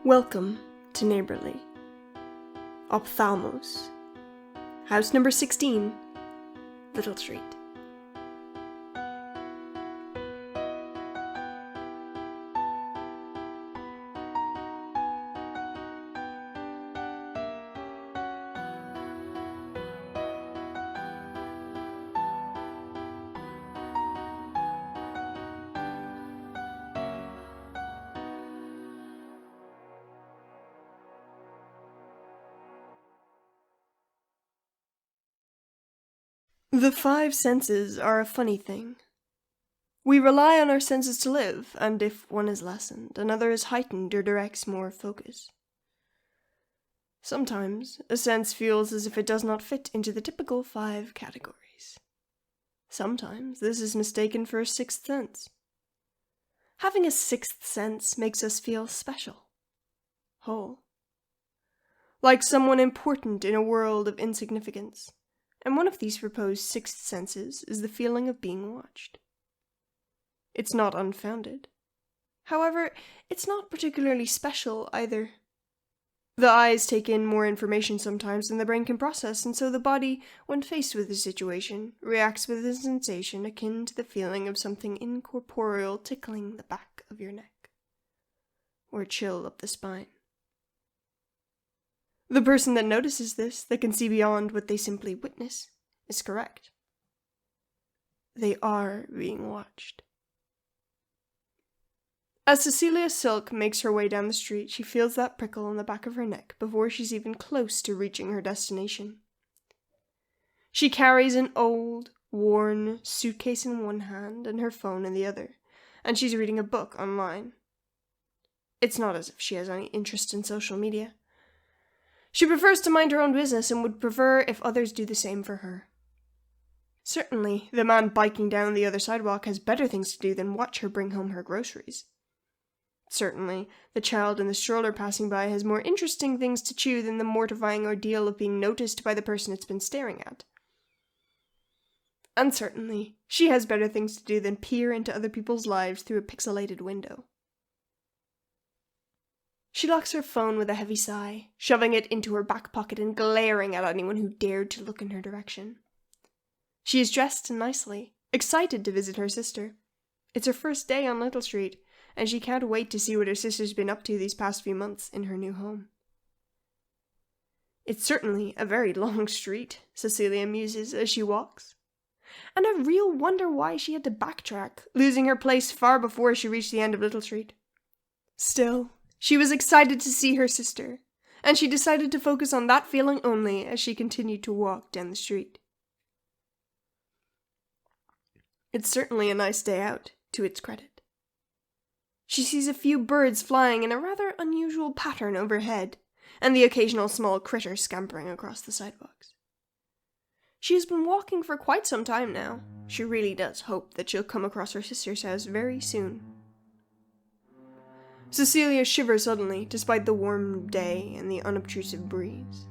Welcome to Neighborly. Opthalmos. House number 16, Little Street. The five senses are a funny thing. We rely on our senses to live, and if one is lessened, another is heightened or directs more focus. Sometimes, a sense feels as if it does not fit into the typical 5 categories. Sometimes, this is mistaken for a sixth sense. Having a sixth sense makes us feel special, whole, like someone important in a world of insignificance. And one of these proposed sixth senses is the feeling of being watched. It's not unfounded. However, it's not particularly special either. The eyes take in more information sometimes than the brain can process, and so the body, when faced with a situation, reacts with a sensation akin to the feeling of something incorporeal tickling the back of your neck, or a chill up the spine. The person that notices this, that can see beyond what they simply witness, is correct. They are being watched. As Cecilia Silk makes her way down the street, she feels that prickle in the back of her neck before she's even close to reaching her destination. She carries an old, worn suitcase in one hand and her phone in the other, and she's reading a book online. It's not as if she has any interest in social media. She prefers to mind her own business and would prefer if others do the same for her. Certainly, the man biking down the other sidewalk has better things to do than watch her bring home her groceries. Certainly, the child in the stroller passing by has more interesting things to chew than the mortifying ordeal of being noticed by the person it's been staring at. And certainly, she has better things to do than peer into other people's lives through a pixelated window. She locks her phone with a heavy sigh, shoving it into her back pocket and glaring at anyone who dared to look in her direction. She is dressed nicely, excited to visit her sister. It's her first day on Little Street, and she can't wait to see what her sister's been up to these past few months in her new home. It's certainly a very long street, Cecilia muses as she walks. And a real wonder why she had to backtrack, losing her place far before she reached the end of Little Street. Still, she was excited to see her sister, and she decided to focus on that feeling only as she continued to walk down the street. It's certainly a nice day out, to its credit. She sees a few birds flying in a rather unusual pattern overhead, and the occasional small critter scampering across the sidewalks. She has been walking for quite some time now. She really does hope that she'll come across her sister's house very soon. Cecilia shivers suddenly, despite the warm day and the unobtrusive breeze.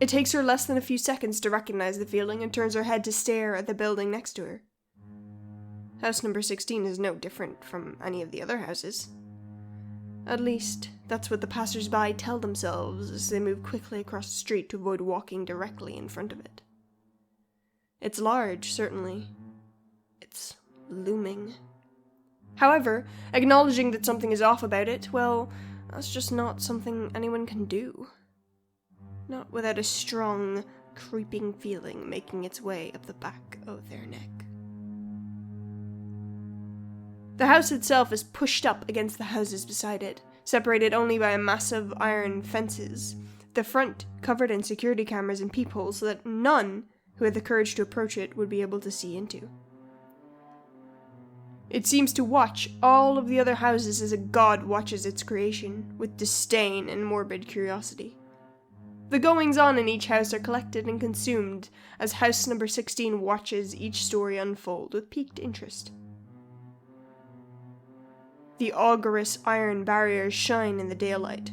It takes her less than a few seconds to recognize the feeling and turns her head to stare at the building next to her. House number 16 is no different from any of the other houses. At least, that's what the passers-by tell themselves as they move quickly across the street to avoid walking directly in front of it. It's large, certainly. It's looming. However, acknowledging that something is off about it, well, that's just not something anyone can do. Not without a strong, creeping feeling making its way up the back of their neck. The house itself is pushed up against the houses beside it, separated only by massive iron fences, the front covered in security cameras and peepholes so that none who had the courage to approach it would be able to see into. It seems to watch all of the other houses as a god watches its creation, with disdain and morbid curiosity. The goings-on in each house are collected and consumed as house number 16 watches each story unfold with piqued interest. The augurous iron barriers shine in the daylight,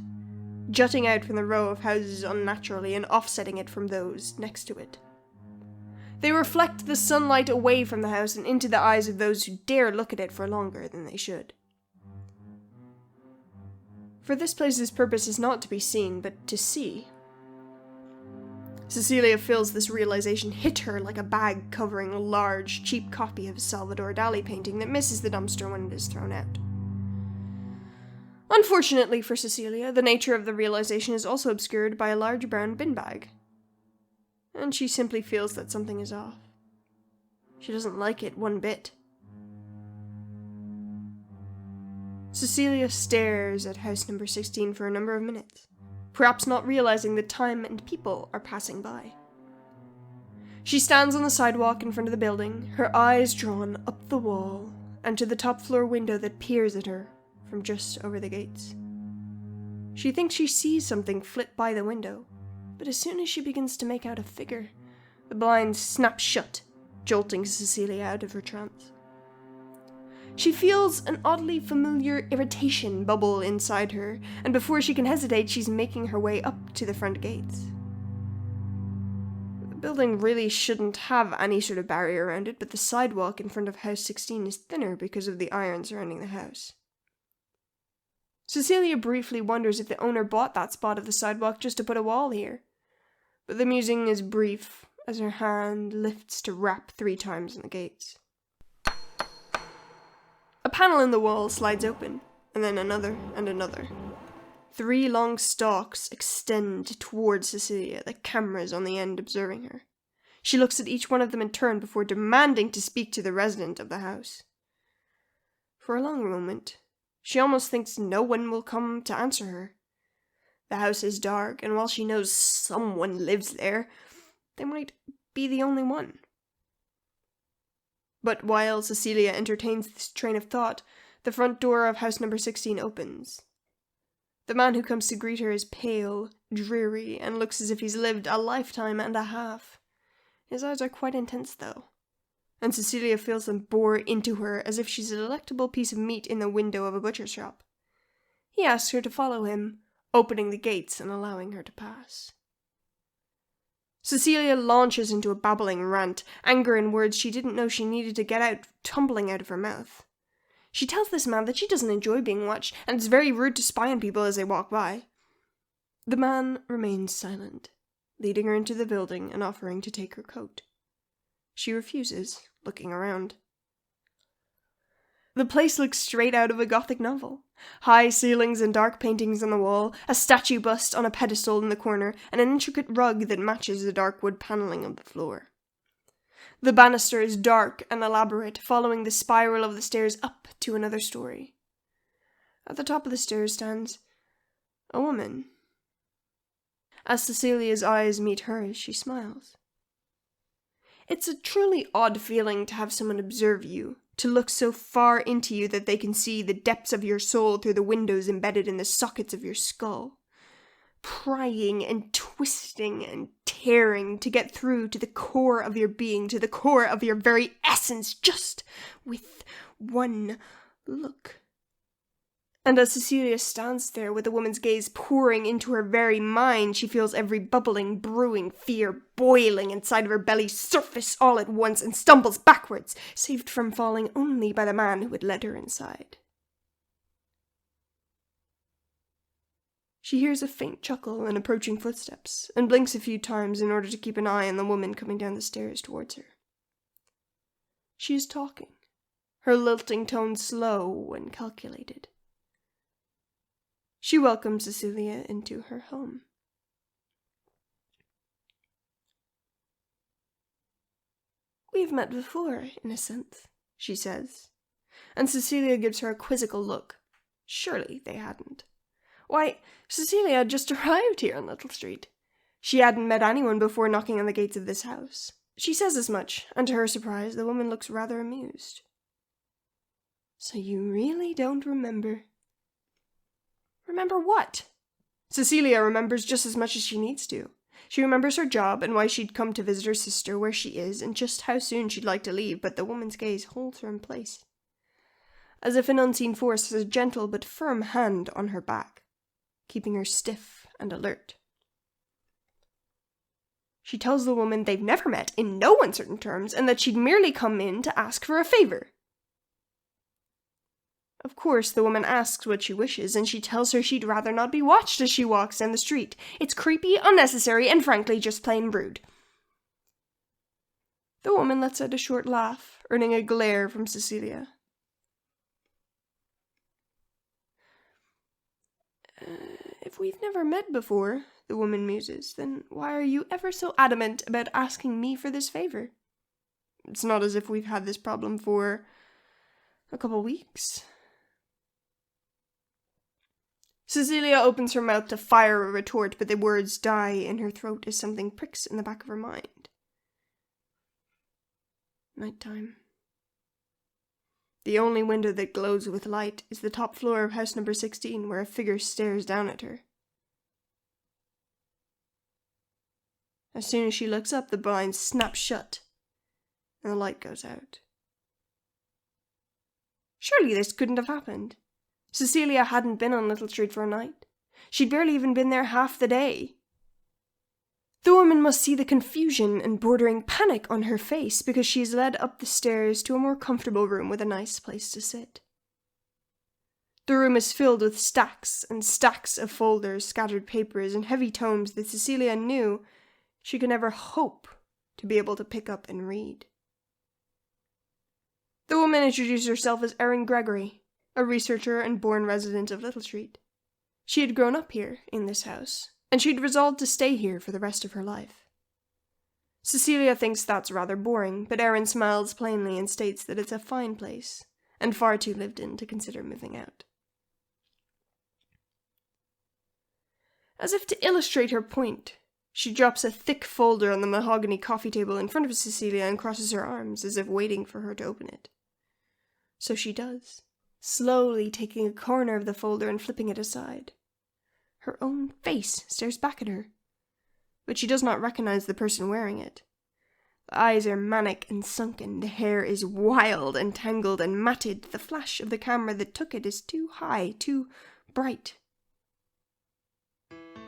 jutting out from the row of houses unnaturally and offsetting it from those next to it. They reflect the sunlight away from the house and into the eyes of those who dare look at it for longer than they should. For this place's purpose is not to be seen, but to see. Cecilia feels this realization hit her like a bag covering a large, cheap copy of a Salvador Dali painting that misses the dumpster when it is thrown out. Unfortunately for Cecilia, the nature of the realization is also obscured by a large brown bin bag. And she simply feels that something is off. She doesn't like it one bit. Cecilia stares at house number 16 for a number of minutes, perhaps not realizing that time and people are passing by. She stands on the sidewalk in front of the building, her eyes drawn up the wall and to the top floor window that peers at her from just over the gates. She thinks she sees something flit by the window, but as soon as she begins to make out a figure, the blinds snap shut, jolting Cecilia out of her trance. She feels an oddly familiar irritation bubble inside her, and before she can hesitate, she's making her way up to the front gates. The building really shouldn't have any sort of barrier around it, but the sidewalk in front of house 16 is thinner because of the iron surrounding the house. Cecilia briefly wonders if the owner bought that spot of the sidewalk just to put a wall here, but the musing is brief as her hand lifts to rap 3 times on the gates. A panel in the wall slides open, and then another and another. 3 long stalks extend towards Cecilia, the cameras on the end observing her. She looks at each one of them in turn before demanding to speak to the resident of the house. For a long moment, she almost thinks no one will come to answer her. The house is dark, and while she knows someone lives there, they might be the only one. But while Cecilia entertains this train of thought, the front door of house number 16 opens. The man who comes to greet her is pale, dreary, and looks as if he's lived a lifetime and a half. His eyes are quite intense, though, and Cecilia feels them bore into her as if she's a delectable piece of meat in the window of a butcher's shop. He asks her to follow him, opening the gates and allowing her to pass. Cecilia launches into a babbling rant, anger and words she didn't know she needed to get out tumbling out of her mouth. She tells this man that she doesn't enjoy being watched, and it's very rude to spy on people as they walk by. The man remains silent, leading her into the building and offering to take her coat. She refuses, looking around. The place looks straight out of a Gothic novel. High ceilings and dark paintings on the wall, a statue bust on a pedestal in the corner, and an intricate rug that matches the dark wood paneling of the floor. The banister is dark and elaborate, following the spiral of the stairs up to another story. At the top of the stairs stands a woman. As Cecilia's eyes meet hers, she smiles. It's a truly odd feeling to have someone observe you, to look so far into you that they can see the depths of your soul through the windows embedded in the sockets of your skull, prying and twisting and tearing to get through to the core of your being, to the core of your very essence, just with one look. And as Cecilia stands there with the woman's gaze pouring into her very mind, she feels every bubbling, brewing fear boiling inside of her belly surface all at once and stumbles backwards, saved from falling only by the man who had led her inside. She hears a faint chuckle and approaching footsteps, and blinks a few times in order to keep an eye on the woman coming down the stairs towards her. She is talking, her lilting tones slow and calculated. She welcomes Cecilia into her home. "We've met before, in a sense," she says, and Cecilia gives her a quizzical look. Surely they hadn't. Why, Cecilia had just arrived here on Little Street. She hadn't met anyone before knocking on the gates of this house. She says as much, and to her surprise, the woman looks rather amused. "So you really don't remember?" "Remember what?" Cecilia remembers just as much as she needs to. She remembers her job and why she'd come to visit her sister where she is and just how soon she'd like to leave, but the woman's gaze holds her in place, as if an unseen force has a gentle but firm hand on her back, keeping her stiff and alert. She tells the woman they've never met in no uncertain terms and that she'd merely come in to ask for a favor. Of course, the woman asks what she wishes, and she tells her she'd rather not be watched as she walks down the street. It's creepy, unnecessary, and frankly just plain rude. The woman lets out a short laugh, earning a glare from Cecilia. If we've never met before, the woman muses, then why are you ever so adamant about asking me for this favor? It's not as if we've had this problem for a couple weeks. Cecilia opens her mouth to fire a retort, but the words die in her throat as something pricks in the back of her mind. Nighttime. The only window that glows with light is the top floor of house number 16, where a figure stares down at her. As soon as she looks up, the blinds snap shut, and the light goes out. Surely this couldn't have happened. Cecilia hadn't been on Little Street for a night. She'd barely even been there half the day. The woman must see the confusion and bordering panic on her face because she is led up the stairs to a more comfortable room with a nice place to sit. The room is filled with stacks and stacks of folders, scattered papers, and heavy tomes that Cecilia knew she could never hope to be able to pick up and read. The woman introduced herself as Erin Gregory, a researcher and born resident of Little Street. She had grown up here, in this house, and she'd resolved to stay here for the rest of her life. Cecilia thinks that's rather boring, but Erin smiles plainly and states that it's a fine place, and far too lived in to consider moving out. As if to illustrate her point, she drops a thick folder on the mahogany coffee table in front of Cecilia and crosses her arms, as if waiting for her to open it. So she does, slowly taking a corner of the folder and flipping it aside. Her own face stares back at her, but she does not recognize the person wearing it. The eyes are manic and sunken, the hair is wild and tangled and matted. The flash of the camera that took it is too high, too bright.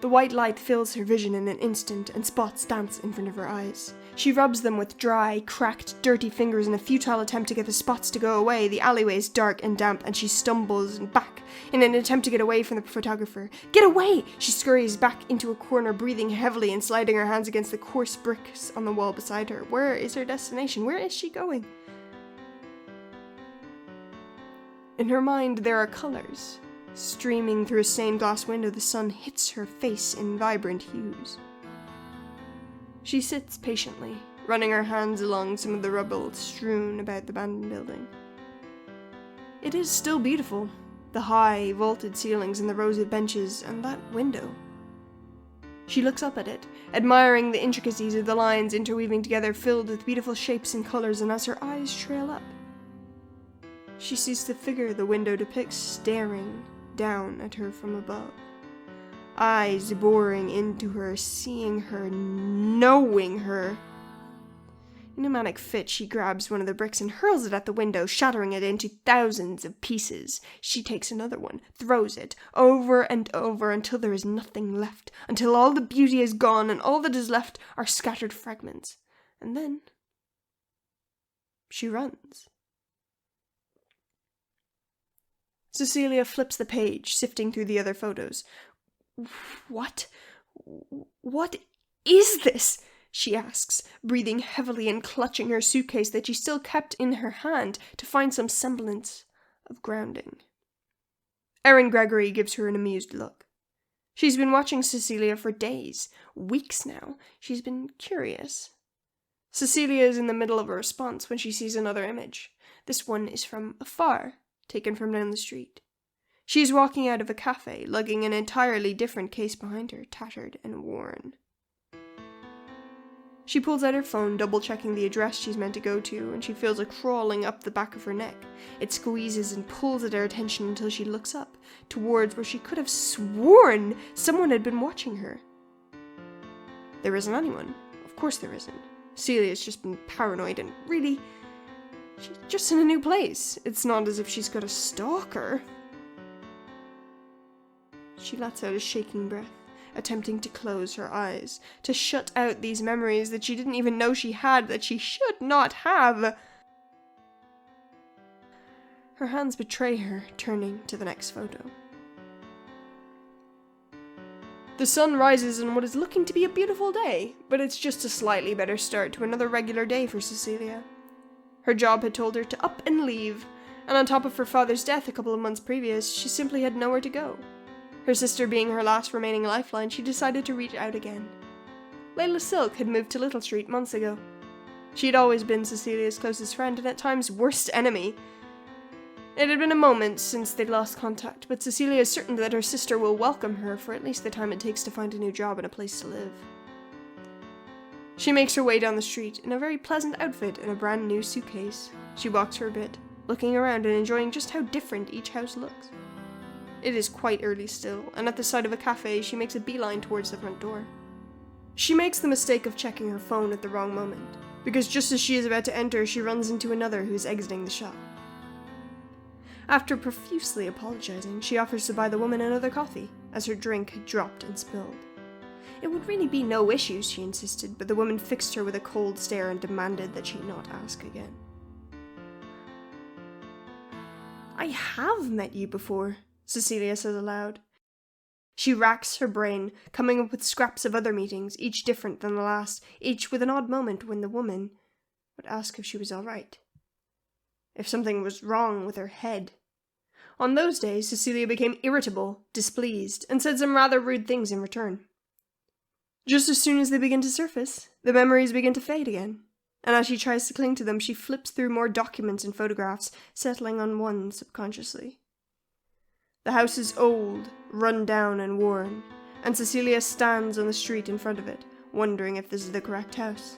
The white light fills her vision in an instant, and spots dance in front of her eyes. She rubs them with dry, cracked, dirty fingers in a futile attempt to get the spots to go away. The alleyway is dark and damp, and she stumbles back in an attempt to get away from the photographer. Get away! She scurries back into a corner, breathing heavily and sliding her hands against the coarse bricks on the wall beside her. Where is her destination? Where is she going? In her mind, there are colors. Streaming through a stained glass window, the sun hits her face in vibrant hues. She sits patiently, running her hands along some of the rubble strewn about the abandoned building. It is still beautiful, the high, vaulted ceilings and the rows of benches, and that window. She looks up at it, admiring the intricacies of the lines interweaving together, filled with beautiful shapes and colors, and as her eyes trail up, she sees the figure the window depicts staring down at her from above. Eyes boring into her, seeing her, knowing her. In a manic fit, she grabs one of the bricks and hurls it at the window, shattering it into thousands of pieces. She takes another one, throws it, over and over, until there is nothing left, until all the beauty is gone, and all that is left are scattered fragments. And then she runs. Cecilia flips the page, sifting through the other photos. What is this? She asks, breathing heavily and clutching her suitcase that she still kept in her hand to find some semblance of grounding. Erin Gregory gives her an amused look. She's been watching Cecilia for days, weeks now. She's been curious. Cecilia is in the middle of a response when she sees another image. This one is from afar, taken from down the street. She is walking out of a cafe, lugging an entirely different case behind her, tattered and worn. She pulls out her phone, double-checking the address she's meant to go to, and she feels a crawling up the back of her neck. It squeezes and pulls at her attention until she looks up, towards where she could have sworn someone had been watching her. There isn't anyone. Of course there isn't. Celia's just been paranoid, and really, she's just in a new place. It's not as if she's got a stalker. She lets out a shaking breath, attempting to close her eyes, to shut out these memories that she didn't even know she had, that she should not have. Her hands betray her, turning to the next photo. The sun rises on what is looking to be a beautiful day, but it's just a slightly better start to another regular day for Cecilia. Her job had told her to up and leave, and on top of her father's death a couple of months previous, she simply had nowhere to go. Her sister being her last remaining lifeline, she decided to reach out again. Layla Silk had moved to Little Street months ago. She had always been Cecilia's closest friend and at times worst enemy. It had been a moment since they'd lost contact, but Cecilia is certain that her sister will welcome her for at least the time it takes to find a new job and a place to live. She makes her way down the street in a very pleasant outfit and a brand new suitcase. She walks for a bit, looking around and enjoying just how different each house looks. It is quite early still, and at the side of a cafe, she makes a beeline towards the front door. She makes the mistake of checking her phone at the wrong moment, because just as she is about to enter, she runs into another who is exiting the shop. After profusely apologizing, she offers to buy the woman another coffee, as her drink had dropped and spilled. It would really be no issue, she insisted, but the woman fixed her with a cold stare and demanded that she not ask again. "I have met you before," Cecilia says aloud. She racks her brain, coming up with scraps of other meetings, each different than the last, each with an odd moment when the woman would ask if she was all right. If something was wrong with her head. On those days, Cecilia became irritable, displeased, and said some rather rude things in return. Just as soon as they begin to surface, the memories begin to fade again, and as she tries to cling to them, she flips through more documents and photographs, settling on one subconsciously. The house is old, run down and worn, and Cecilia stands on the street in front of it, wondering if this is the correct house.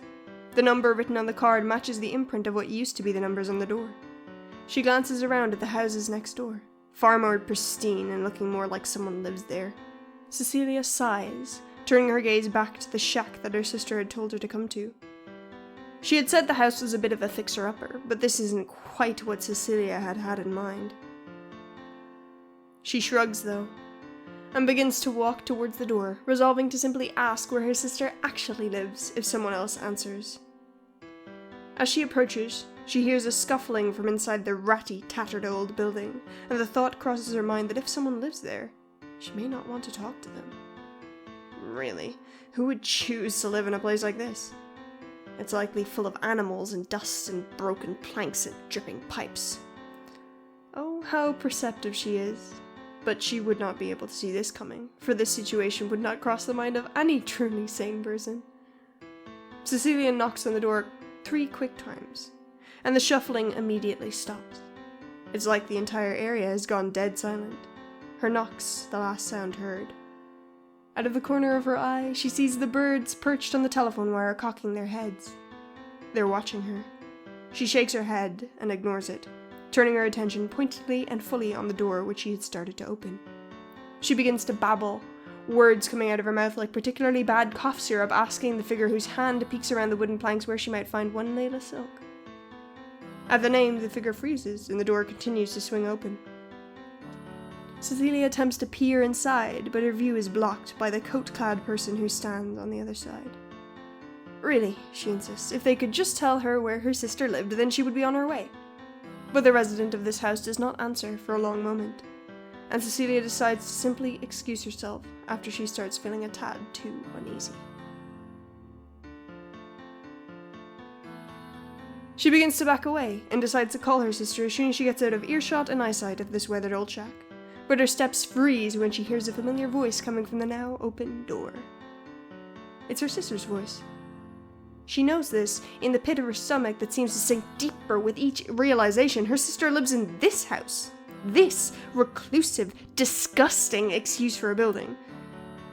The number written on the card matches the imprint of what used to be the numbers on the door. She glances around at the houses next door, far more pristine and looking more like someone lives there. Cecilia sighs, turning her gaze back to the shack that her sister had told her to come to. She had said the house was a bit of a fixer-upper, but this isn't quite what Cecilia had had in mind. She shrugs, though, and begins to walk towards the door, resolving to simply ask where her sister actually lives if someone else answers. As she approaches, she hears a scuffling from inside the ratty, tattered old building, and the thought crosses her mind that if someone lives there, she may not want to talk to them. Really, who would choose to live in a place like this? It's likely full of animals and dust and broken planks and dripping pipes. Oh, how perceptive she is. But she would not be able to see this coming, for this situation would not cross the mind of any truly sane person. Cecilia knocks on the door 3 quick times, and the shuffling immediately stops. It's like the entire area has gone dead silent. Her knock's the last sound heard. Out of the corner of her eye, she sees the birds perched on the telephone wire cocking their heads. They're watching her. She shakes her head and ignores it, turning her attention pointedly and fully on the door which she had started to open. She begins to babble, words coming out of her mouth like particularly bad cough syrup, asking the figure whose hand peeks around the wooden planks where she might find one Layla Silk. At the name, the figure freezes, and the door continues to swing open. Cecilia attempts to peer inside, but her view is blocked by the coat-clad person who stands on the other side. Really, she insists, if they could just tell her where her sister lived, then she would be on her way. But the resident of this house does not answer for a long moment, and Cecilia decides to simply excuse herself after she starts feeling a tad too uneasy. She begins to back away and decides to call her sister as soon as she gets out of earshot and eyesight of this weathered old shack, but her steps freeze when she hears a familiar voice coming from the now open door. It's her sister's voice. She knows this in the pit of her stomach that seems to sink deeper with each realization. Her sister lives in this house. This reclusive, disgusting excuse for a building.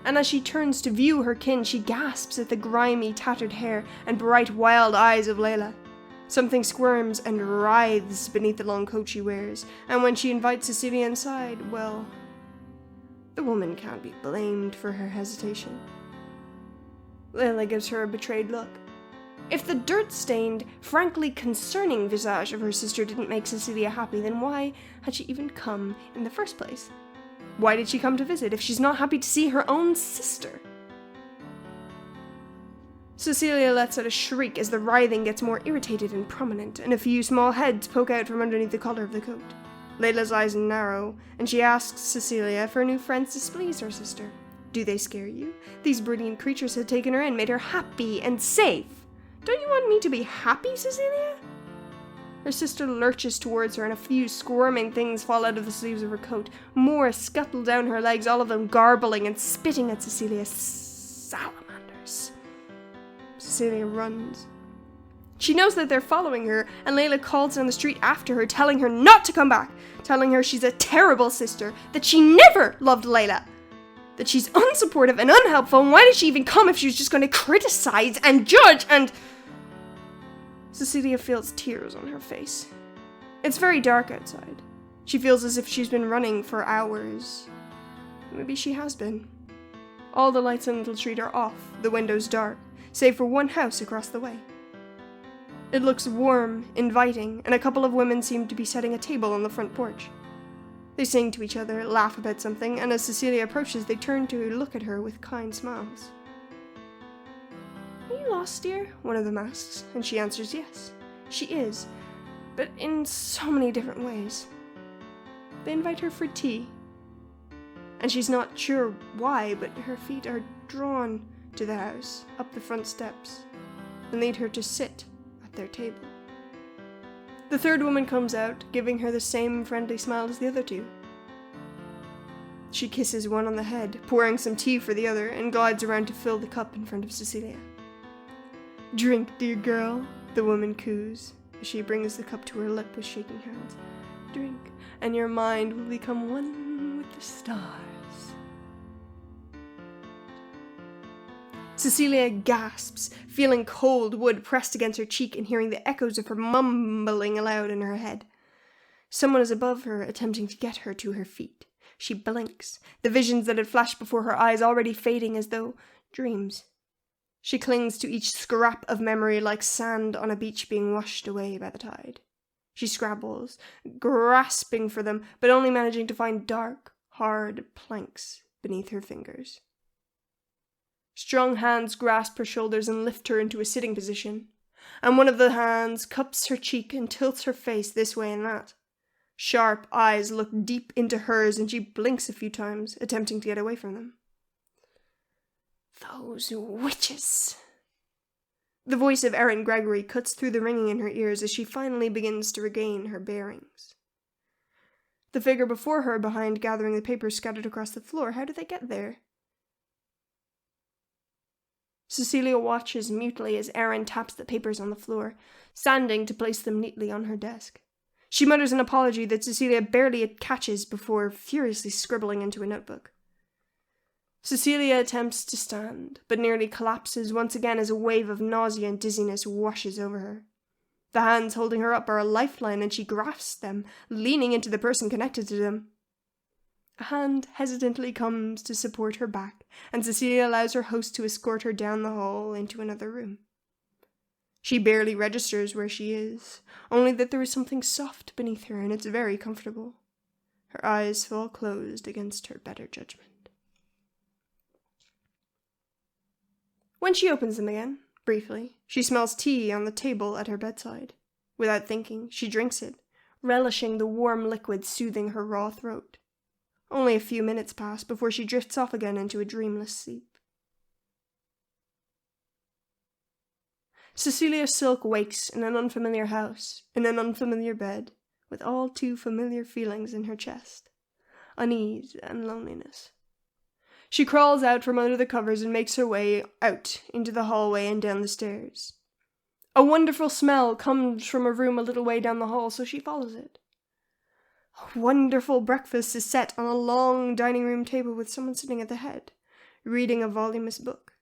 And as she turns to view her kin, she gasps at the grimy, tattered hair and bright, wild eyes of Layla. Something squirms and writhes beneath the long coat she wears, and when she invites Cecilia inside, well, the woman can't be blamed for her hesitation. Layla gives her a betrayed look. If the dirt-stained, frankly concerning visage of her sister didn't make Cecilia happy, then why had she even come in the first place? Why did she come to visit if she's not happy to see her own sister? Cecilia lets out a shriek as the writhing gets more irritated and prominent, and a few small heads poke out from underneath the collar of the coat. Layla's eyes narrow, and she asks Cecilia if her new friends displease her sister. Do they scare you? These brilliant creatures had taken her in, made her happy and safe. Don't you want me to be happy, Cecilia? Her sister lurches towards her, and a few squirming things fall out of the sleeves of her coat. More scuttle down her legs, all of them garbling and spitting at Cecilia. Salamanders. Cecilia runs. She knows that they're following her, and Layla calls down the street after her, telling her not to come back, telling her she's a terrible sister, that she never loved Layla, that she's unsupportive and unhelpful, and why did she even come if she was just going to criticize and judge and... Cecilia feels tears on her face. It's very dark outside. She feels as if she's been running for hours. Maybe she has been. All the lights in the little street are off, the windows dark, save for one house across the way. It looks warm, inviting, and a couple of women seem to be setting a table on the front porch. They sing to each other, laugh about something, and as Cecilia approaches, they turn to look at her with kind smiles. Are you lost, dear? One of them asks, and she answers yes. She is, but in so many different ways. They invite her for tea, and she's not sure why, but her feet are drawn to the house, up the front steps, and lead her to sit at their table. The third woman comes out, giving her the same friendly smile as the other two. She kisses one on the head, pouring some tea for the other, and glides around to fill the cup in front of Cecilia. Drink, dear girl, the woman coos, as she brings the cup to her lip with shaking hands. Drink, and your mind will become one with the stars. Cecilia gasps, feeling cold wood pressed against her cheek and hearing the echoes of her mumbling aloud in her head. Someone is above her, attempting to get her to her feet. She blinks, the visions that had flashed before her eyes already fading as though dreams. She clings to each scrap of memory like sand on a beach being washed away by the tide. She scrabbles, grasping for them, but only managing to find dark, hard planks beneath her fingers. Strong hands grasp her shoulders and lift her into a sitting position, and one of the hands cups her cheek and tilts her face this way and that. Sharp eyes look deep into hers, and she blinks a few times, attempting to get away from them. Those witches! The voice of Erin Gregory cuts through the ringing in her ears as she finally begins to regain her bearings. The figure before her behind gathering the papers scattered across the floor, how did they get there? Cecilia watches mutely as Erin taps the papers on the floor, standing to place them neatly on her desk. She mutters an apology that Cecilia barely catches before furiously scribbling into a notebook. Cecilia attempts to stand, but nearly collapses once again as a wave of nausea and dizziness washes over her. The hands holding her up are a lifeline, and she grasps them, leaning into the person connected to them. A hand hesitantly comes to support her back, and Cecilia allows her host to escort her down the hall into another room. She barely registers where she is, only that there is something soft beneath her, and it's very comfortable. Her eyes fall closed against her better judgment. When she opens them again, briefly, she smells tea on the table at her bedside. Without thinking, she drinks it, relishing the warm liquid soothing her raw throat. Only a few minutes pass before she drifts off again into a dreamless sleep. Cecilia Silk wakes in an unfamiliar house, in an unfamiliar bed, with all too familiar feelings in her chest, unease and loneliness. She crawls out from under the covers and makes her way out into the hallway and down the stairs. A wonderful smell comes from a room a little way down the hall, so she follows it. A wonderful breakfast is set on a long dining room table with someone sitting at the head, reading a voluminous book.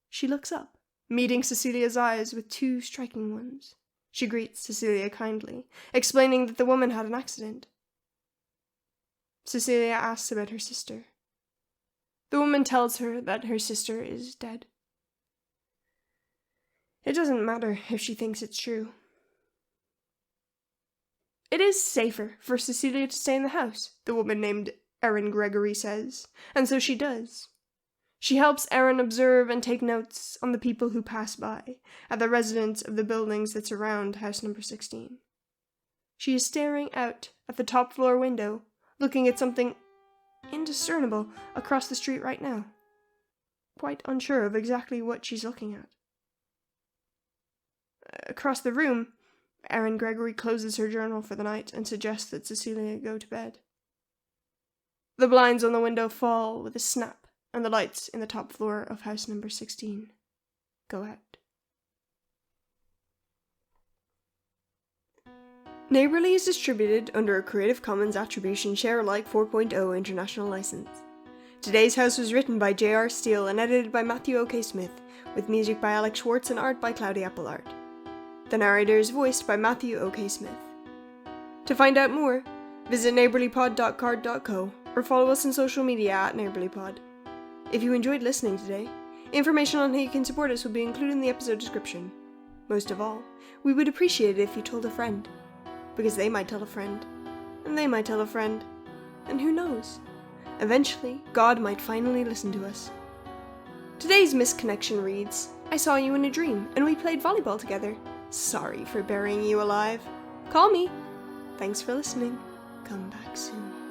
She looks up, meeting Cecilia's eyes with two striking ones. She greets Cecilia kindly, explaining that the woman had an accident. Cecilia asks about her sister. The woman tells her that her sister is dead. It doesn't matter if she thinks it's true. It is safer for Cecilia to stay in the house, the woman named Erin Gregory says, and so she does. She helps Erin observe and take notes on the people who pass by, at the residents of the buildings that surround house number 16. She is staring out at the top floor window, looking at something indiscernible across the street right now. Quite unsure of exactly what she's looking at. Across the room, Erin Gregory closes her journal for the night and suggests that Cecilia go to bed. The blinds on the window fall with a snap, and the lights in the top floor of house number 16 go out. Neighborly is distributed under a Creative Commons Attribution Share Alike 4.0 international license. Today's house was written by J.R. Steele and edited by Matthew O.K. Smith, with music by Alex Schwartz and art by CloudyAppleArt. The narrator is voiced by Matthew O.K. Smith. To find out more, visit neighborlypod.card.co or follow us on social media at neighborlypod. If you enjoyed listening today, information on how you can support us will be included in the episode description. Most of all, we would appreciate it if you told a friend, because they might tell a friend, and they might tell a friend, and who knows? Eventually, God might finally listen to us. Today's misconnection reads, I saw you in a dream, and we played volleyball together. Sorry for burying you alive. Call me. Thanks for listening. Come back soon.